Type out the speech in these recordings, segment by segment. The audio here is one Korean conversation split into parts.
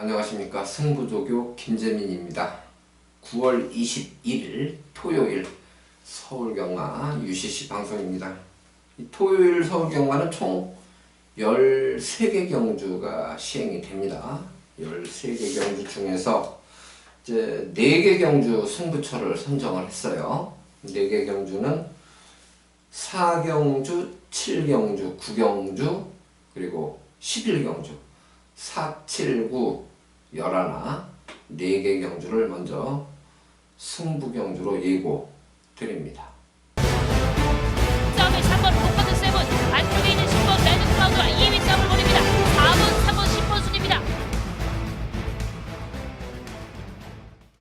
안녕하십니까. 승부조교 김재민입니다. 9월 21일 토요일 서울경마 UCC 방송입니다. 이 토요일 서울경마는 총 13개 경주가 시행이 됩니다. 13개 경주 중에서 이제 4개 경주 승부처를 선정을 했어요. 4개 경주는 4경주, 7경주, 9경주, 그리고 11경주 4, 7, 9, 11 4개 경주를 먼저 승부 경주로 예고 드립니다. 싸움의 3번 로커드 세븐 안쪽에 있는 10번 레드 클라우드와 2위 싸움을 벌입니다. 4번, 3번, 10번 순입니다.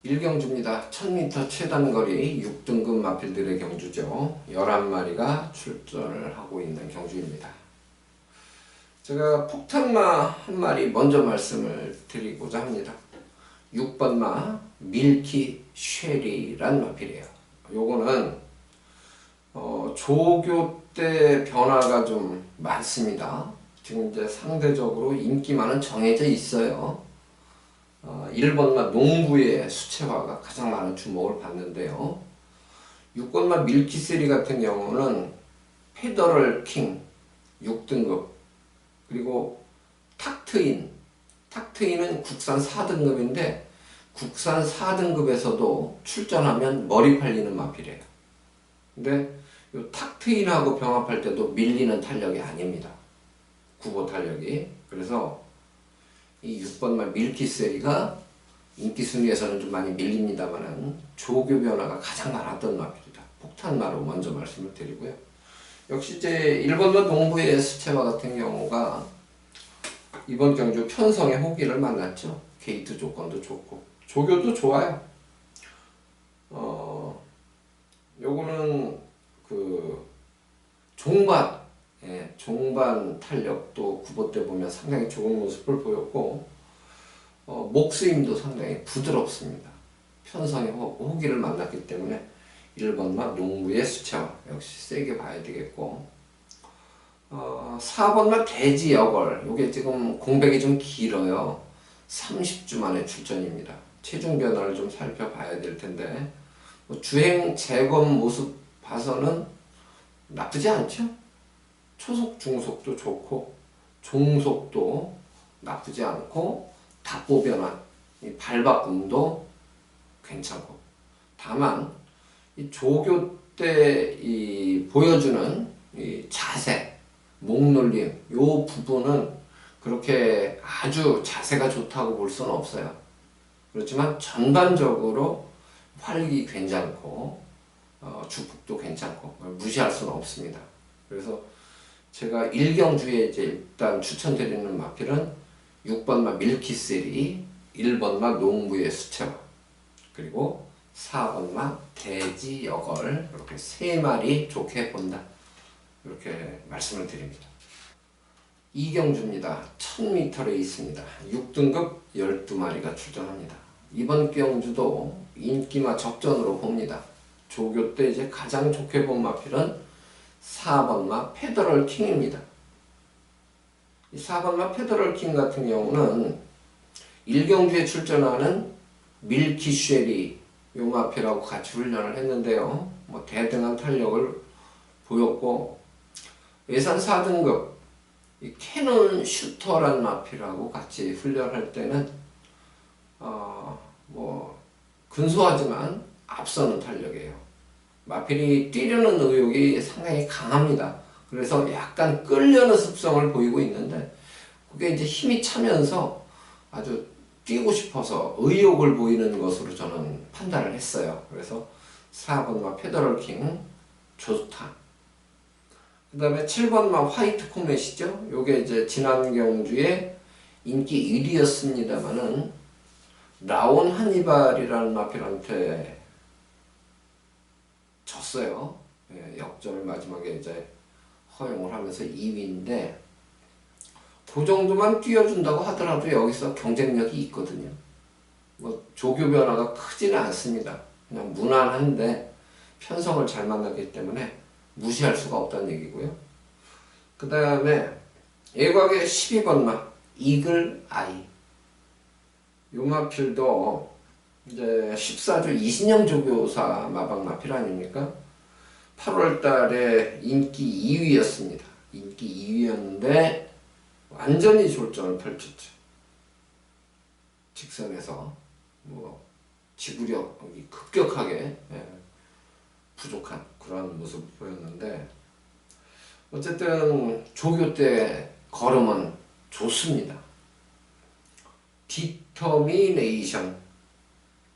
1경주입니다. 1000m 최단거리 6등급 마필들의 경주죠. 11마리가 출전을 하고 있는 경주입니다. 제가 폭탄마 한 마리 먼저 말씀을 드리고자 합니다. 6번마 밀키 쉐리란 마필이에요. 요거는 조교 때 변화가 좀 많습니다. 지금 이제 상대적으로 인기만은 정해져 있어요. 1번마 농부의 수채화가 가장 많은 주목을 받는데요. 6번마 밀키 쉐리 같은 경우는 페더럴 킹 6등급, 그리고 탁트인은 국산 4등급인데 국산 4등급에서도 출전하면 머리 팔리는 마필이에요. 근데 이 탁트인하고 병합할 때도 밀리는 탄력이 아닙니다. 구보 탄력이. 그래서 이 6번마 밀키세리가 인기 순위에서는 좀 많이 밀립니다만은 조교 변화가 가장 많았던 마필이다. 폭탄마로 먼저 말씀을 드리고요. 역시 이제 1번마 농부의 수채화 같은 경우가 이번 경주 편성의 호기를 만났죠. 게이트 조건도 좋고 조교도 좋아요. 요거는 그 종반 탄력도 구보 때 보면 상당히 좋은 모습을 보였고 목스임도 상당히 부드럽습니다. 편성의 호기를 만났기 때문에 1번마 농부의 수채화 역시 세게 봐야 되겠고, 4번마 돼지 여걸, 요게 지금 공백이 좀 길어요. 30주 만에 출전입니다. 체중 변화를 좀 살펴봐야 될 텐데 주행 재검 모습 봐서는 나쁘지 않죠. 초속 중속도 좋고 종속도 나쁘지 않고 답보 변화, 이 발바꿈도 괜찮고, 다만 이 조교 때 이 보여주는 이 자세, 목놀림 요 부분은 그렇게 아주 자세가 좋다고 볼 수는 없어요. 그렇지만 전반적으로 활력이 괜찮고 주폭도 괜찮고 무시할 수는 없습니다. 그래서 제가 1경주에 이제 일단 추천드리는 마필은 6번마 밀키세리, 1번마 농부의 수채화, 그리고 4번마 돼지 여걸, 이렇게 3마리 좋게 본다. 이렇게 말씀을 드립니다. 2경주입니다. 1000m에 있습니다. 6등급 12마리가 출전합니다. 이번 경주도 인기마 적전으로 봅니다. 조교 때 이제 가장 좋게 본 마필은 4번마 페더럴 킹입니다. 이 4번마 페더럴 킹 같은 경우는 1경주에 출전하는 밀키 쉐리 요 마필하고 같이 훈련을 했는데요. 뭐 대등한 탄력을 보였고, 예산 4등급 이 캐논 슈터란 마필하고 같이 훈련할 때는 뭐 근소하지만 앞서는 탄력이에요. 마필이 뛰려는 의욕이 상당히 강합니다. 그래서 약간 끌려는 습성을 보이고 있는데 그게 이제 힘이 차면서 아주 뛰고 싶어서 의욕을 보이는 것으로 저는 판단을 했어요. 그래서 4번마 페더럴 킹 좋다. 그 다음에 7번마 화이트 코멧이죠. 요게 이제 지난 경주에 인기 1위였습니다만은 라온 하니발이라는 마필한테 졌어요. 예, 역전을 마지막에 이제 허용을 하면서 2위인데 그 정도만 뛰어준다고 하더라도 여기서 경쟁력이 있거든요. 뭐 조교 변화가 크지는 않습니다. 그냥 무난한데 편성을 잘 만났기 때문에 무시할 수가 없다는 얘기고요. 그 다음에 예곽의 12번마 이글 아이, 요 마필도 이제 14조 이신영 조교사 마방 마필 아닙니까? 8월 달에 인기 2위였습니다. 인기 2위였는데 완전히 졸전을 펼쳤죠. 직선에서 뭐 지구력이 급격하게 부족한 그런 모습을 보였는데 어쨌든 조교 때 걸음은 좋습니다. 디터미네이션,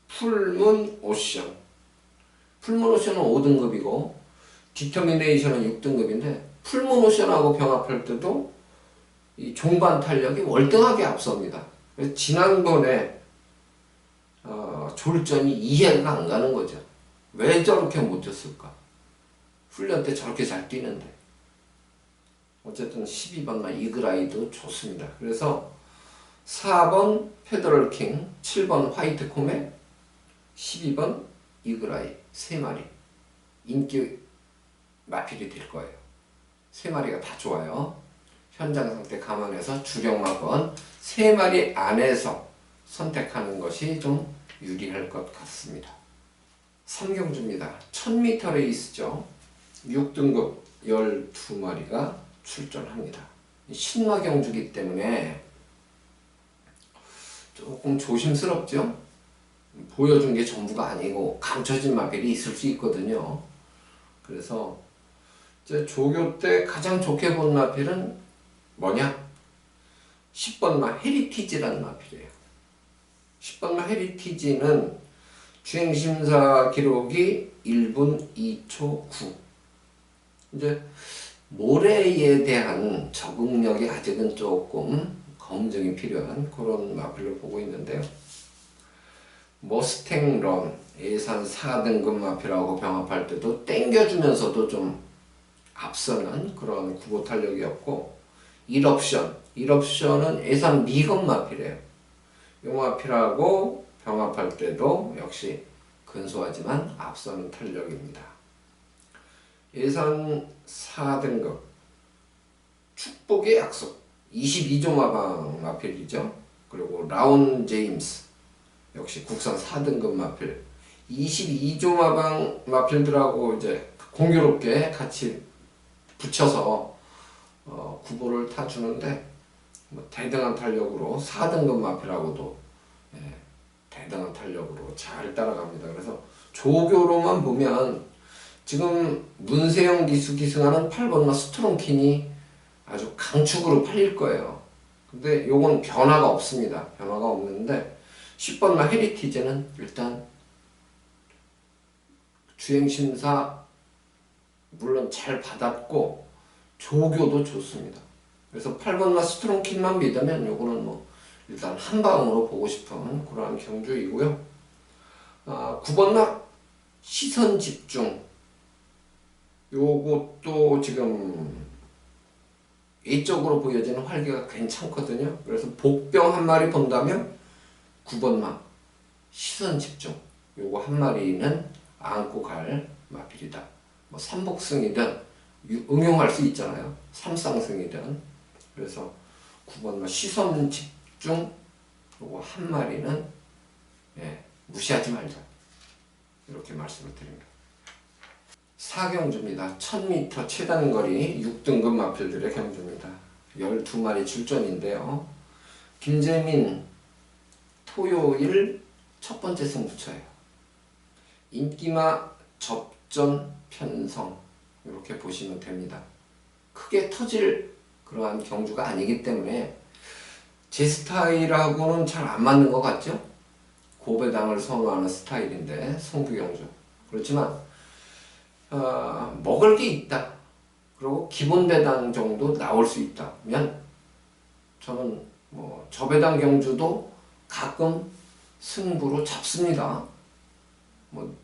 풀문 오션. 풀문 오션은 5등급이고 디터미네이션은 6등급인데 풀문 오션하고 병합할 때도 이 종반 탄력이 월등하게 앞섭니다. 그래서 지난번에 졸전이 이해가 안 가는 거죠. 왜 저렇게 못 뛰었을까? 훈련 때 저렇게 잘 뛰는데. 어쨌든 12번 이그라이도 좋습니다. 그래서 4번 페더럴 킹, 7번 화이트 코멧, 12번 이그라이 3마리 인기 마필이 될 거예요. 3마리가 다 좋아요. 현장 상태 감안해서 주력마건 3마리 안에서 선택하는 것이 좀 유리할 것 같습니다. 3경주입니다. 1000m 레이스죠. 6등급 12마리가 출전합니다. 신마 경주기 때문에 조금 조심스럽죠. 보여준 게 전부가 아니고 감춰진 마필이 있을 수 있거든요. 그래서 이제 조교 때 가장 좋게 본 마필은 뭐냐? 10번 마 헤리티지라는 마필이에요. 10번 마 헤리티지는 주행심사 기록이 1분 2초 9. 이제 모래에 대한 적응력이 아직은 조금 검증이 필요한 그런 마필로 보고 있는데요. 머스탱런 예산 4등급 마필하고 병합할 때도 땡겨주면서도 좀 앞서는 그런 구보 탄력이었고 1옵션은 예산 미건 마필이에요. 이 마필하고 병합할 때도 역시 근소하지만 앞서는 탄력입니다. 예산 4등급 축복의 약속 22조 마방 마필이죠. 그리고 라운 제임스 역시 국산 4등급 마필 22조 마방 마필들하고 이제 공교롭게 같이 붙여서 구보를 타주는데 뭐 대등한 탄력으로 4등급 마필하고도 대등한 탄력으로 잘 따라갑니다. 그래서 조교로만 보면 지금 문세영 기수 기승하는 8번마 스트롱킨이 아주 강축으로 팔릴 거예요. 근데 요건 변화가 없습니다. 변화가 없는데 10번마 헤리티지는 일단 주행심사 물론 잘 받았고 조교도 좋습니다. 그래서 8번마 스트롱킨만 믿으면 요거는 뭐 일단 한 방으로 보고 싶은 그러한 경주이고요. 9번마 시선 집중 요것도 지금 외적으로 보여지는 활기가 괜찮거든요. 그래서 복병 한 마리 본다면 9번마 시선 집중 요거 한 마리는 안고 갈 마필이다. 뭐 삼복승이든 응용할 수 있잖아요. 삼쌍승이든. 그래서 9번마 시선 집중 요거 한 마리는 무시하지 말자. 이렇게 말씀을 드립니다. 4경주입니다. 1000m 최단거리 6등급 마필들의 경주입니다. 12마리 출전인데요. 김재민 토요일 첫 번째 승부처예요. 인기마 접전 편성 이렇게 보시면 됩니다. 크게 터질 그러한 경주가 아니기 때문에 제 스타일하고는 잘 안 맞는 것 같죠? 고배당을 선호하는 스타일인데 성부경주 그렇지만 먹을 게 있다. 그리고 기본 배당 정도 나올 수 있다면 저는 뭐 저배당 경주도 가끔 승부로 잡습니다. 뭐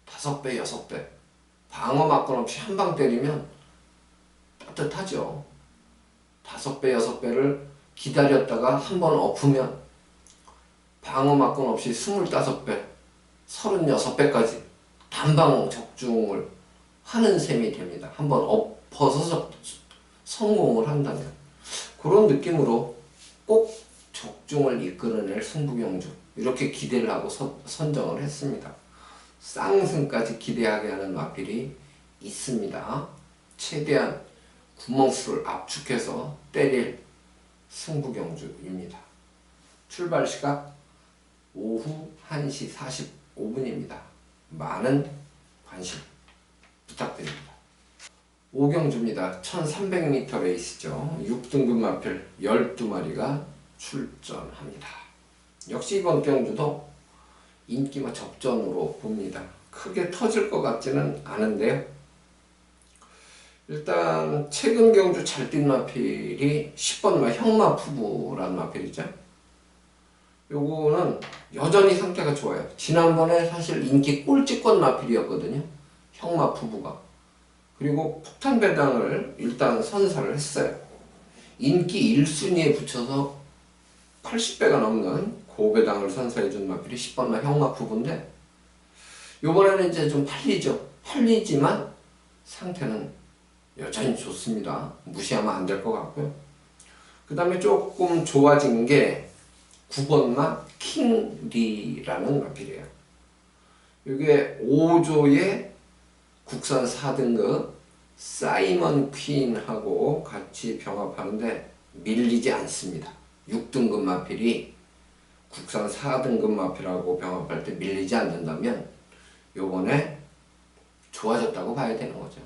5배, 6배 방어 막건 없이 한 방 때리면 따뜻하죠. 5배, 6배를 기다렸다가 한 번 엎으면 방어 막건 없이 25배, 36배까지 단방 적중을 하는 셈이 됩니다. 한번 엎어서 성공을 한다면 그런 느낌으로 꼭 적중을 이끌어낼 승부경주 이렇게 기대를 하고 선정을 했습니다. 쌍승까지 기대하게 하는 마필이 있습니다. 최대한 구멍수를 압축해서 때릴 승부경주입니다. 출발 시각 오후 1시 45분입니다. 많은 관심 부탁드립니다. 5경주입니다. 1300m 레이스죠. 6등급 마필 12마리가 출전합니다. 역시 이번 경주도 인기마 접전으로 봅니다. 크게 터질 것 같지는 않은데요. 일단 최근 경주 잘 뛴 마필이 10번마 형마푸부라는 마필이죠. 요거는 여전히 상태가 좋아요. 지난번에 사실 인기 꼴찌권 마필이었거든요. 형마푸부가. 그리고 폭탄 배당을 일단 선사를 했어요. 인기 1순위에 붙여서 80배가 넘는 고배당을 선사해준 마필이 10번마 형마푸부인데 요번에는 이제 좀 팔리죠. 팔리지만 상태는 여전히 좋습니다. 무시하면 안 될 것 같고요. 그 다음에 조금 좋아진 게 9번마 킹리라는 마필이에요. 이게 5조의 국산 4등급 사이먼 퀸하고 같이 병합하는데 밀리지 않습니다. 6등급 마필이 국산 4등급 마필하고 병합할 때 밀리지 않는다면 요번에 좋아졌다고 봐야 되는 거죠.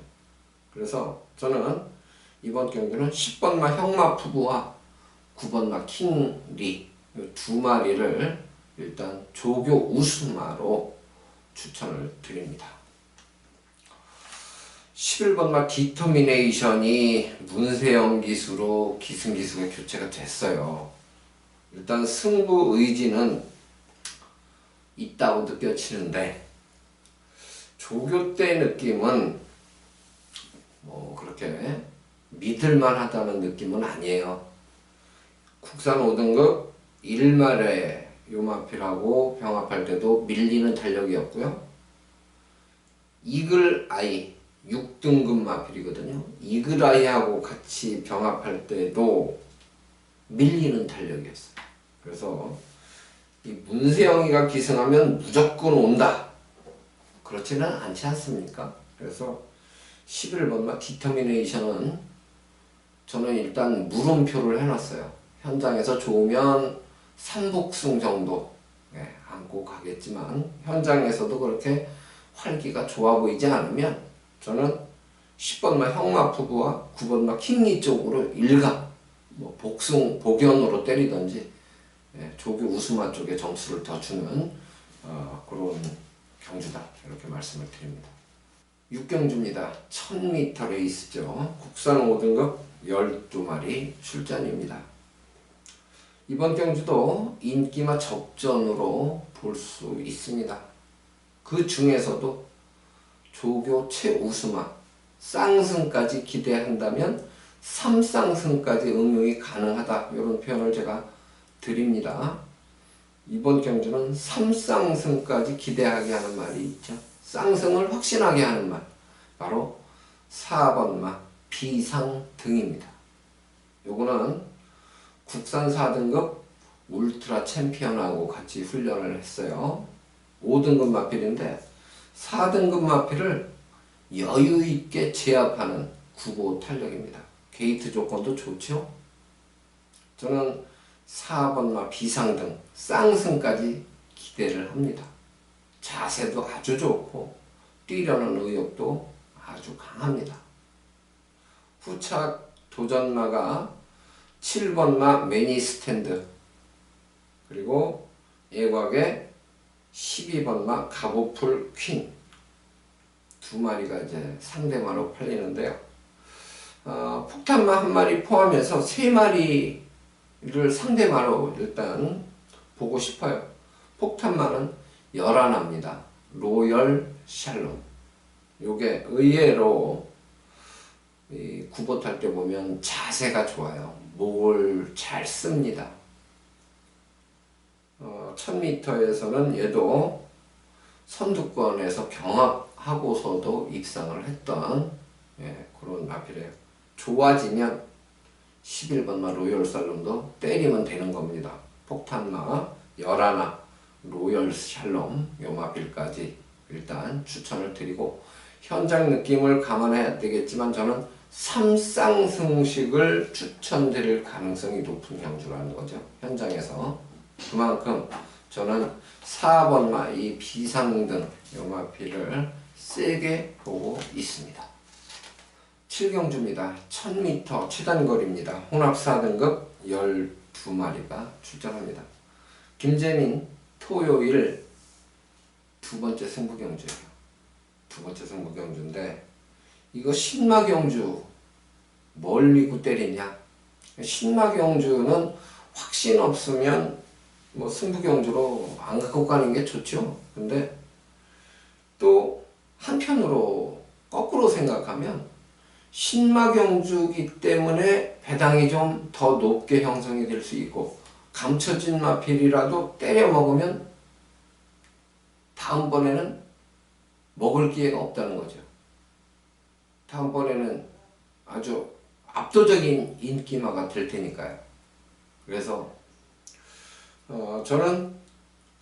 그래서 저는 이번 경기는 10번마 형마푸부와 9번마 킹리 이 두 마리를 일단 조교 우승마로 추천을 드립니다. 11번마 디터미네이션이 문세영 기수로 기승 기수가 교체가 됐어요. 일단 승부 의지는 있다고 느껴지는데 조교 때 느낌은 뭐 그렇게 믿을만 하다는 느낌은 아니에요. 국산 5등급 1마레 요마필하고 병합할 때도 밀리는 탄력이었고요. 이글아이 6등급 마필이거든요. 이글아이하고 같이 병합할 때도 밀리는 탄력이었어요. 그래서 이 문세영이가 기승하면 무조건 온다. 그렇지는 않지 않습니까? 그래서 11번마 디터미네이션은 저는 일단 물음표를 해놨어요. 현장에서 좋으면 3복승 정도 안고 가겠지만 현장에서도 그렇게 활기가 좋아 보이지 않으면 저는 10번마 형마푸부와 9번마 킹리 쪽으로 일각 뭐 복연으로 때리든지 조교 우수마 쪽에 점수를 더 주는 그런 경주다 이렇게 말씀을 드립니다. 6경주입니다. 1000m 레이스죠. 국산 5등급 12마리 출전입니다. 이번 경주도 인기마 접전으로 볼 수 있습니다. 그 중에서도 조교 최우수마 쌍승까지 기대한다면 3쌍승까지 응용이 가능하다 이런 표현을 제가 드립니다. 이번 경주는 3쌍승까지 기대하게 하는 말이 있죠. 쌍승을 확신하게 하는 말 바로 4번마 비상등입니다. 요거는 국산 4등급 울트라 챔피언하고 같이 훈련을 했어요. 5등급 마필인데 4등급 마필을 여유있게 제압하는 9고 탄력입니다. 게이트 조건도 좋죠. 저는 4번마 비상등 쌍승까지 기대를 합니다. 자세도 아주 좋고 뛰려는 의욕도 아주 강합니다. 후착 도전마가 7번마 매니스탠드 그리고 예곽에 12번마 가보풀 퀸 두 마리가 이제 상대마로 팔리는데요. 폭탄마 한 마리 포함해서 3마리를 상대마로 일단 보고 싶어요. 폭탄마는 11입니다. 로열 샬롬. 요게 의외로 이 구보 탈 때 보면 자세가 좋아요. 목을 잘 씁니다. 1000m에서는 얘도 선두권에서 경합하고서도 입상을 했던 그런 마필이에요. 좋아지면 11번마 로열 살롬도 때리면 되는 겁니다. 폭탄마, 열하나, 로열 샬롬 요 마필까지 일단 추천을 드리고, 현장 느낌을 감안해야 되겠지만 저는 삼쌍승식을 추천드릴 가능성이 높은 경주라는 거죠. 현장에서. 그만큼 저는 4번마 이 비상등 요 마필을 세게 보고 있습니다. 7경주입니다. 1000m 최단거리입니다. 혼합 4등급 12마리가 출전합니다. 김재민 토요일 두 번째 승부경주예요. 두 번째 승부경주인데 이거 신마경주 뭘 믿고 때리냐? 신마경주는 확신 없으면 뭐 승부경주로 안 갖고 가는 게 좋죠. 근데 또 한편으로 거꾸로 생각하면 신마경주기 때문에 배당이 좀 더 높게 형성이 될 수 있고, 감춰진 마필이라도 때려 먹으면 다음번에는 먹을 기회가 없다는 거죠. 다음번에는 아주 압도적인 인기마가 될 테니까요. 그래서 저는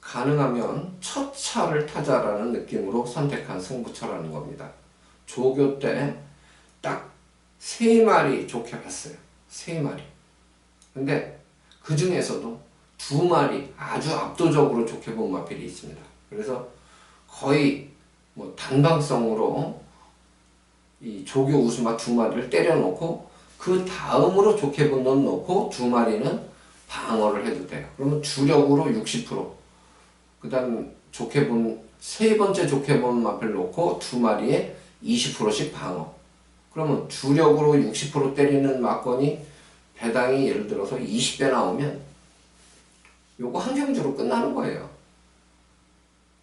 가능하면 첫 차를 타자라는 느낌으로 선택한 승부처라는 겁니다. 조교 때 딱 3마리 좋게 봤어요. 3마리. 근데 그 중에서도 2마리 아주 압도적으로 좋게 본 마필이 있습니다. 그래서 거의 뭐 단방성으로 이 조교 우수마 2마리를 때려놓고 그 다음으로 좋게 본 놈 놓고 2마리는 방어를 해도 돼요. 그러면 주력으로 60%, 그 다음 좋게 본 세 번째 좋게 본 마필 놓고 2마리에 20%씩 방어. 그러면 주력으로 60% 때리는 막건이 배당이 예를 들어서 20배 나오면 요거 한 경주로 끝나는 거예요.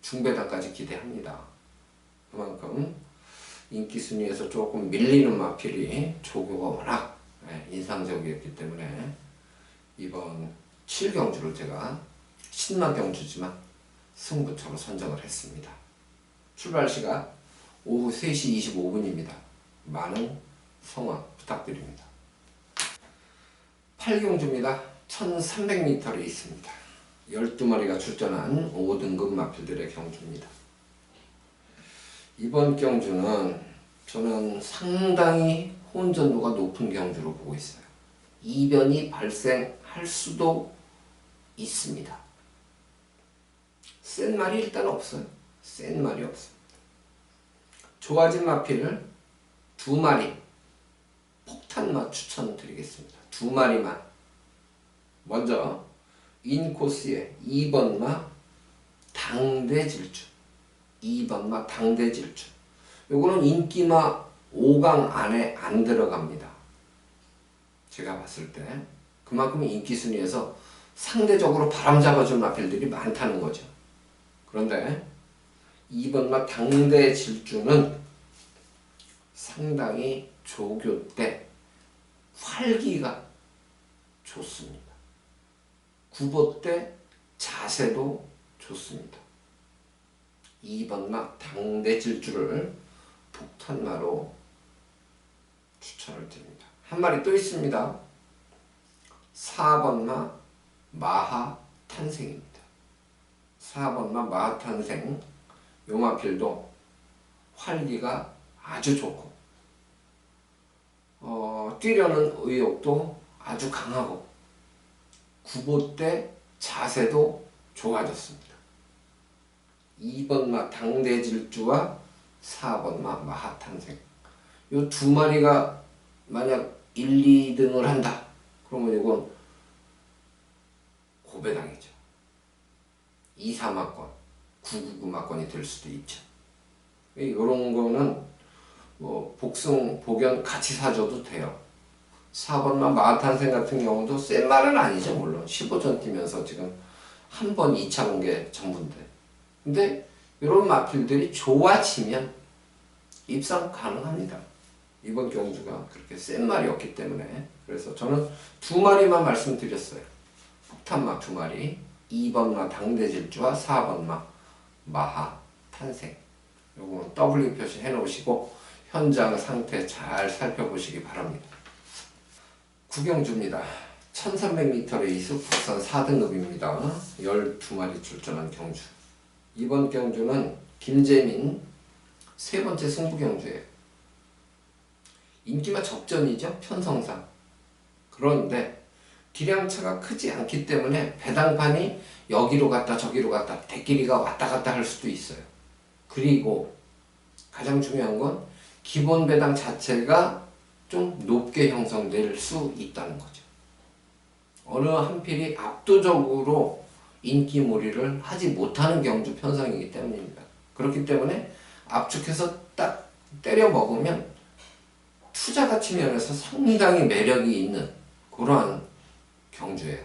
중배당까지 기대합니다. 그만큼 인기 순위에서 조금 밀리는 마필이 조교가 워낙 인상적이었기 때문에 이번 7경주를 제가 신마경주지만 승부처로 선정을 했습니다. 출발 시각 오후 3시 25분입니다. 많은 성원 부탁드립니다. 8경주입니다. 1300m에 있습니다. 12마리가 출전한 5등급 마필들의 경주입니다. 이번 경주는 저는 상당히 혼전도가 높은 경주로 보고 있어요. 이변이 발생할 수도 있습니다. 센 말이 일단 없어요. 센 말이 없습니다. 좋아진 마필을 2마리 폭탄마 추천드리겠습니다. 2마리만. 먼저 인코스의 2번마 당대질주. 2번마 당대질주. 요거는 인기마 5강 안에 안 들어갑니다. 제가 봤을 때 그만큼 인기 순위에서 상대적으로 바람 잡아준 마필들이 많다는 거죠. 그런데 2번마 당대질주는 상당히 조교 때 활기가 좋습니다. 구보 때 자세도 좋습니다. 2번마 당대질주를 폭탄마로 추천을 드립니다. 한 마리 또 있습니다. 4번마 마하탄생입니다. 4번마 마하탄생 요 마필도 활기가 아주 좋고 뛰려는 의욕도 아주 강하고 구보 때 자세도 좋아졌습니다. 2번마 당대질주와 4번마 마하탄생 요 2마리가 만약 1, 2등을 한다 그러면 이건 고배당이죠. 2, 3마권 999마권이 될 수도 있죠. 이런 거는 뭐 복승 복연 같이 사줘도 돼요. 4번마 마하탄생 같은 경우도 센 말은 아니죠. 물론 15전 뛰면서 지금 한 번 2차 본 게 전부인데, 근데 이런 마필들이 좋아지면 입상 가능합니다. 이번 경주가 그렇게 센 말이 없기 때문에. 그래서 저는 2마리만 말씀드렸어요. 폭탄마 2마리, 2번마 당대질주와 4번마 마하탄생. 요거는 W 표시 해놓으시고 현장 상태 잘 살펴보시기 바랍니다. 9경주입니다. 1300m 레이스 국산 4등급입니다. 12마리 출전한 경주. 이번 경주는 김재민 세 번째 승부 경주예요. 인기가 접전이죠, 편성상. 그런데 기량차가 크지 않기 때문에 배당판이 여기로 갔다 저기로 갔다 대끼리가 왔다 갔다 할 수도 있어요. 그리고 가장 중요한 건 기본 배당 자체가 좀 높게 형성될 수 있다는 거죠. 어느 한 필이 압도적으로 인기몰이를 하지 못하는 경주 편성이기 때문입니다. 그렇기 때문에 압축해서 딱 때려 먹으면 투자 가치 면에서 상당히 매력이 있는 그러한 경주예요.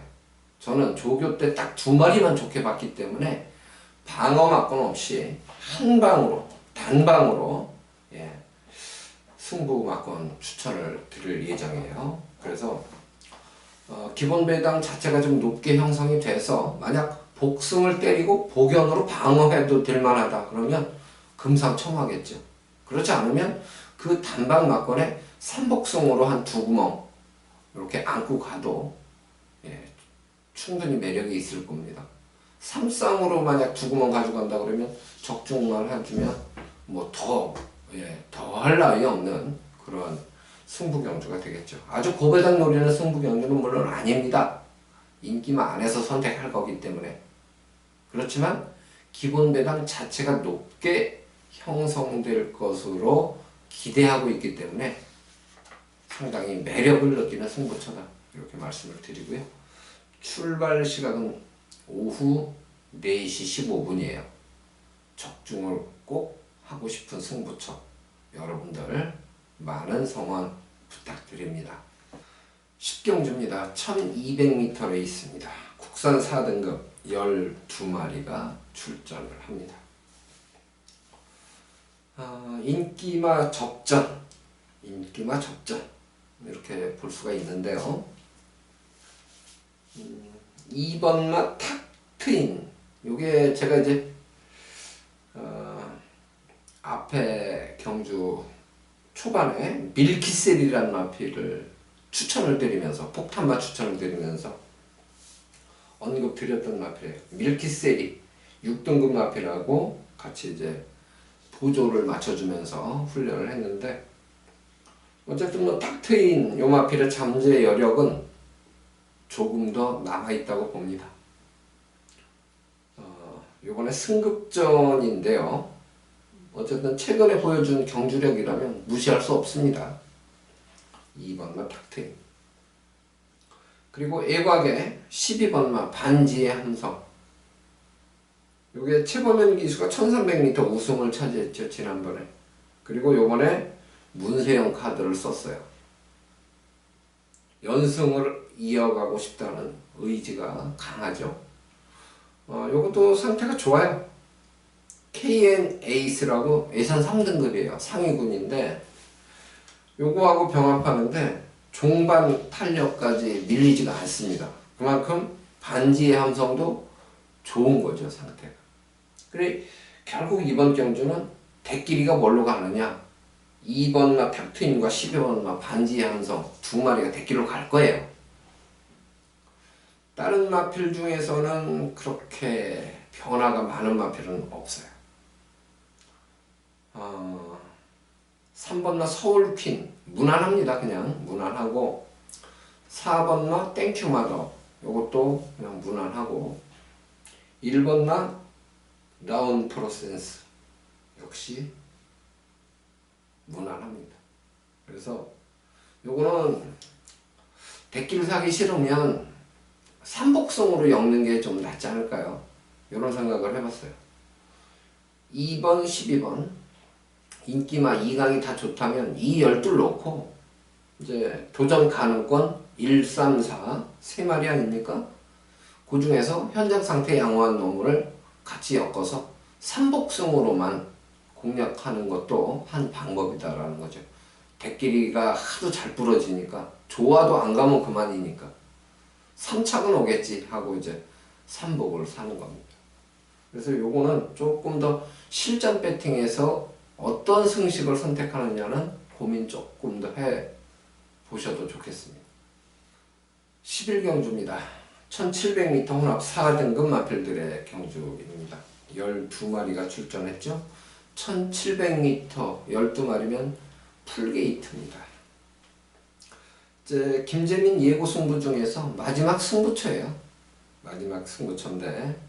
저는 조교 때 딱 2마리만 좋게 봤기 때문에 방어 막건 없이 한 방으로 단방으로 승부 막건 추천을 드릴 예정이에요. 그래서 기본 배당 자체가 좀 높게 형성이 돼서 만약 복승을 때리고 복연으로 방어해도 될 만하다 그러면 금상첨화겠죠. 그렇지 않으면 그 단방 막건에 삼복승으로 한 2구멍 이렇게 안고 가도 충분히 매력이 있을 겁니다. 삼쌍으로 만약 2구멍 가져간다 그러면 적중만 해주면 뭐 더 할 나위 없는 그런 승부 경주가 되겠죠. 아주 고배당 노리는 승부 경주는 물론 아닙니다. 인기만 안에서 선택할 거기 때문에. 그렇지만 기본 배당 자체가 높게 형성될 것으로 기대하고 있기 때문에 상당히 매력을 느끼는 승부처다 이렇게 말씀을 드리고요. 출발 시각은 오후 4시 15분이에요. 적중을 꼭 하고 싶은 승부처 여러분들 많은 성원 부탁드립니다. 10경주입니다. 1200m 레이스입니다. 국산 4등급 12마리가 출전을 합니다. 인기마 접전 이렇게 볼 수가 있는데요. 2번마 탁트인 요게 제가 이제 앞에 경주 초반에 밀키셀이라는 마필을 추천을 드리면서 폭탄마 추천을 드리면서 언급 드렸던 마필이에요. 밀키셀이 6등급 마필하고 같이 이제 보조를 맞춰주면서 훈련을 했는데 어쨌든 뭐 탁 트인 요 마필의 잠재 여력은 조금 더 남아있다고 봅니다. 요번에 승급전인데요. 어쨌든 최근에 보여준 경주력이라면 무시할 수 없습니다. 2번마 탁트인. 그리고 애곽에 12번마 반지의 함성. 요게 최범현 기수가 1300m 우승을 차지했죠, 지난번에. 그리고 요번에 문세영 카드를 썼어요. 연승을 이어가고 싶다는 의지가 강하죠. 요것도 상태가 좋아요. KN 에이스라고 예선 3등급이에요. 상위군인데 요거하고 병합하는데 종반 탄력까지 밀리지가 않습니다. 그만큼 반지의 함성도 좋은 거죠, 상태가. 그래 결국 이번 경주는 대끼리가 뭘로 가느냐, 2번마 탁트인과 12번마 반지의 함성 2마리가 대끼리로 갈 거예요. 다른 마필 중에서는 그렇게 변화가 많은 마필은 없어요. 3번마 서울퀸 무난합니다. 그냥 무난하고 4번마 땡큐마더 요것도 그냥 무난하고 1번마 라운 프로센스 역시 무난합니다. 그래서 요거는 대끼를 사기 싫으면 삼복성으로 엮는 게 좀 낫지 않을까요? 이런 생각을 해봤어요. 2번, 12번 인기마 2강이 다 좋다면 이 12를 놓고 이제 도전 가능권 1, 3, 4 3마리 아닙니까? 그 중에서 현장 상태 양호한 놈을 같이 엮어서 삼복승으로만 공략하는 것도 한 방법이다라는 거죠. 대끼리가 하도 잘 부러지니까 좋아도 안 가면 그만이니까 3착은 오겠지 하고 이제 삼복을 사는 겁니다. 그래서 요거는 조금 더 실전 배팅에서 어떤 승식을 선택하느냐는 고민 조금 더 해 보셔도 좋겠습니다. 11경주입니다. 1700m 혼합 4등급 마필들의 경주입니다. 12마리가 출전했죠. 1700m 12마리면 풀게이트입니다. 이제 김재민 예고 승부 중에서 마지막 승부처예요. 마지막 승부처인데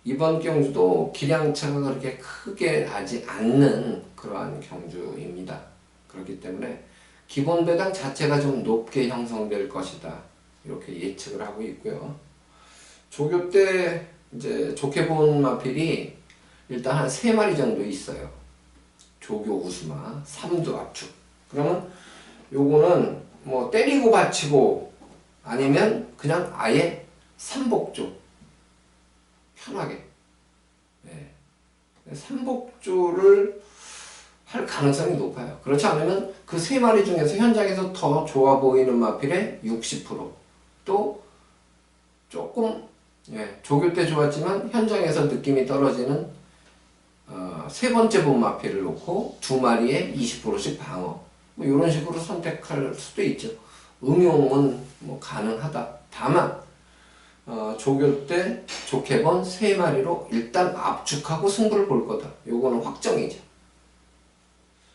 이번 경주도 기량차가 그렇게 크게 나지 않는 그러한 경주입니다. 그렇기 때문에 기본 배당 자체가 좀 높게 형성될 것이다. 이렇게 예측을 하고 있고요. 조교 때 이제 좋게 본 마필이 일단 한 3마리 정도 있어요. 조교 우수마, 삼두 압축. 그러면 요거는 뭐 때리고 받치고 아니면 그냥 아예 삼복조. 편하게. 네. 삼복조를 할 가능성이 높아요. 그렇지 않으면 그 3마리 중에서 현장에서 더 좋아 보이는 마필의 60%. 또 조금 조교 때 좋았지만 현장에서 느낌이 떨어지는 세 번째 본 마필을 놓고 2마리에 20%씩 방어. 뭐 이런 식으로 선택할 수도 있죠. 응용은 뭐 가능하다. 다만 조교 때 좋게 본 3마리로 일단 압축하고 승부를 볼 거다. 요거는 확정이죠.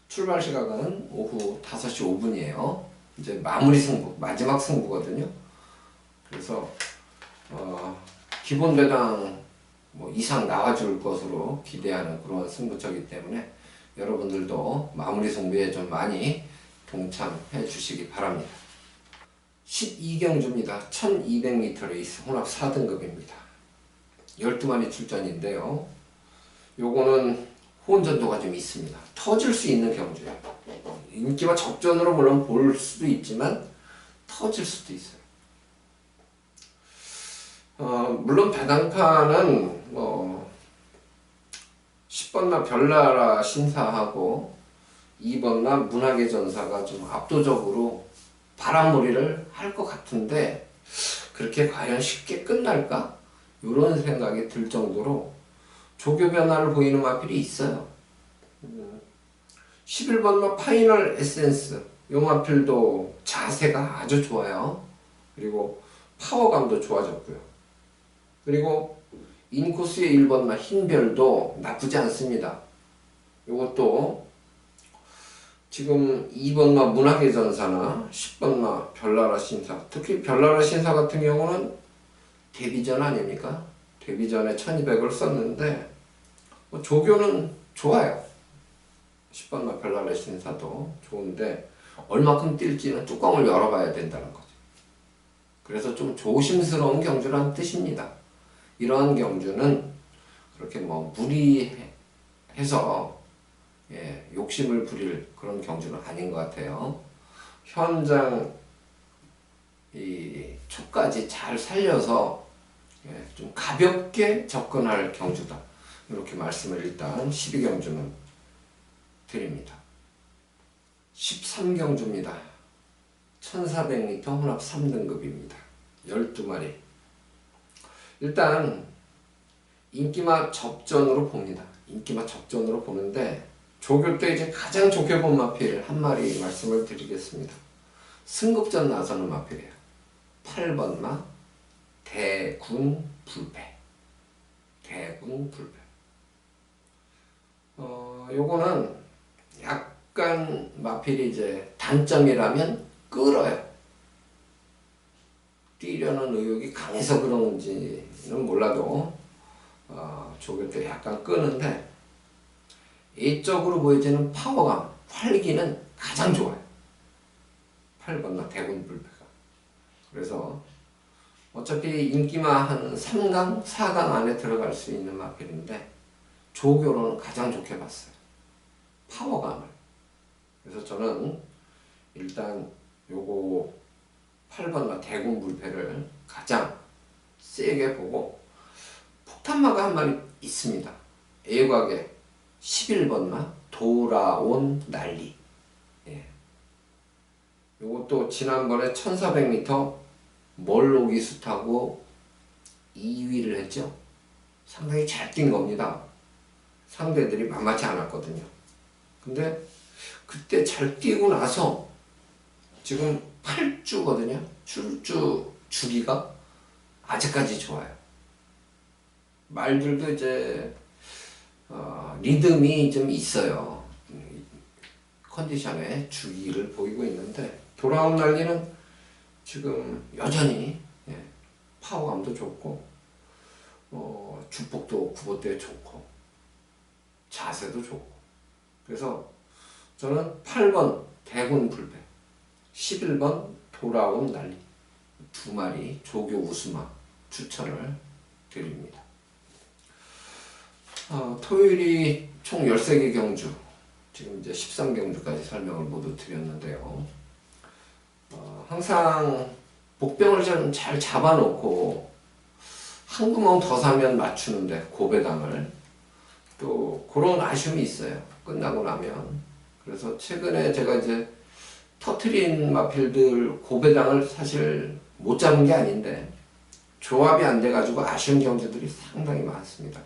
출발 시각은 오후 5시 5분이에요. 이제 마무리 승부, 마지막 승부거든요. 그래서 기본 배당 뭐 이상 나와줄 것으로 기대하는 그런 승부처이기 때문에 여러분들도 마무리 승부에 좀 많이 동참해 주시기 바랍니다. 12경주입니다. 1200m 레이스 혼합 4등급입니다. 12마리 출전인데요. 요거는 호언전도가 좀 있습니다. 터질 수 있는 경주예요. 인기와 접전으로 물론 볼 수도 있지만 터질 수도 있어요. 물론 배당판은 뭐 10번나 별나라 신사하고 2번나 문학의 전사가 좀 압도적으로 바람몰이를 할 것 같은데 그렇게 과연 쉽게 끝날까? 이런 생각이 들 정도로 조교 변화를 보이는 마필이 있어요. 11번마 파이널 에센스 요 마필도 자세가 아주 좋아요. 그리고 파워감도 좋아졌고요. 그리고 인코스의 1번마 흰별도 나쁘지 않습니다. 요것도 지금 2번마 문학의 전사나 10번마 별나라 신사, 특히 별나라 신사 같은 경우는 데뷔전 아닙니까? 데뷔전에 1200을 썼는데 뭐 조교는 좋아요. 10번마 별나라 신사도 좋은데 얼마큼 뛸지는 뚜껑을 열어봐야 된다는 거죠. 그래서 좀 조심스러운 경주라는 뜻입니다. 이러한 경주는 그렇게 뭐 무리해서 욕심을 부릴 그런 경주는 아닌 것 같아요. 현장 이 초까지 잘 살려서 좀 가볍게 접근할 경주다. 이렇게 말씀을 일단 12경주는 드립니다. 13경주입니다. 1400m 혼합 3등급입니다. 12마리. 일단 인기마 접전으로 봅니다. 인기마 접전으로 보는데 조교 때 이제 가장 좋게 본 마필 한 마리 말씀을 드리겠습니다. 승급전 나서는 마필이에요. 8번마 대군 불패. 대군 불패. 요거는 약간 마필이 이제 단점이라면 끌어요. 뛰려는 의욕이 강해서 그런지는 몰라도 조교 때 약간 끄는데 A적으로 보여지는 파워감, 활기는 가장 좋아요. 8번마 대군 불패가. 그래서 어차피 인기마 한 3강, 4강 안에 들어갈 수 있는 마필인데 조교로는 가장 좋게 봤어요. 파워감을. 그래서 저는 일단 요거 8번마 대군 불패를 가장 세게 보고 폭탄마가 한 마리 있습니다. 애곽에 11번마 돌아온 난리. 요것도 지난번에 1400m 멀로기수 타고 2위를 했죠. 상당히 잘 뛴 겁니다. 상대들이 만만치 않았거든요. 근데 그때 잘 뛰고 나서 지금 8주거든요. 출주 주기가 아직까지 좋아요. 말들도 이제 리듬이 좀 있어요. 컨디션에 주기를 보이고 있는데 돌아온 날리는 지금 여전히 파워감도 좋고 주폭도 구보대 좋고 자세도 좋고 그래서 저는 8번 대군 불배 11번 돌아온 날리 두 마리 조교 우스마 추천을 드립니다. 토요일이 총 13개 경주 지금 이제 13경주까지 설명을 모두 드렸는데요. 항상 복병을 좀 잘 잡아놓고 한 구멍 더 사면 맞추는데 고배당을 또 그런 아쉬움이 있어요. 끝나고 나면. 그래서 최근에 제가 이제 터트린 마필들 고배당을 사실 못 잡은 게 아닌데 조합이 안 돼가지고 아쉬운 경주들이 상당히 많습니다.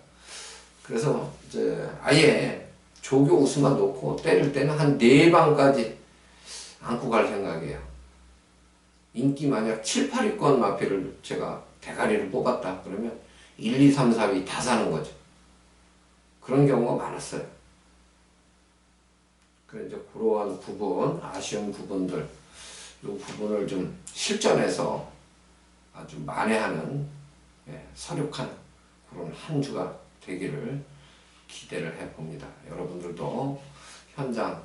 그래서 이제 아예 조교 우스마 놓고 때릴 때는 한 4방까지 안고 갈 생각이에요. 인기 만약 7, 8위권 마필을 제가 대가리를 뽑았다 그러면 1, 2, 3, 4위 다 사는 거죠. 그런 경우가 많았어요. 그래서 이제 그러한 부분, 아쉬운 부분들, 이 부분을 좀 실전에서 아주 만회하는, 서력하는 그런 한 주가 되기를 기대를 해봅니다. 여러분들도 현장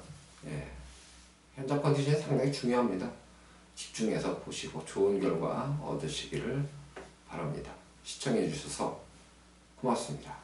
컨디션이 상당히 중요합니다. 집중해서 보시고 좋은 결과 얻으시기를 바랍니다. 시청해 주셔서 고맙습니다.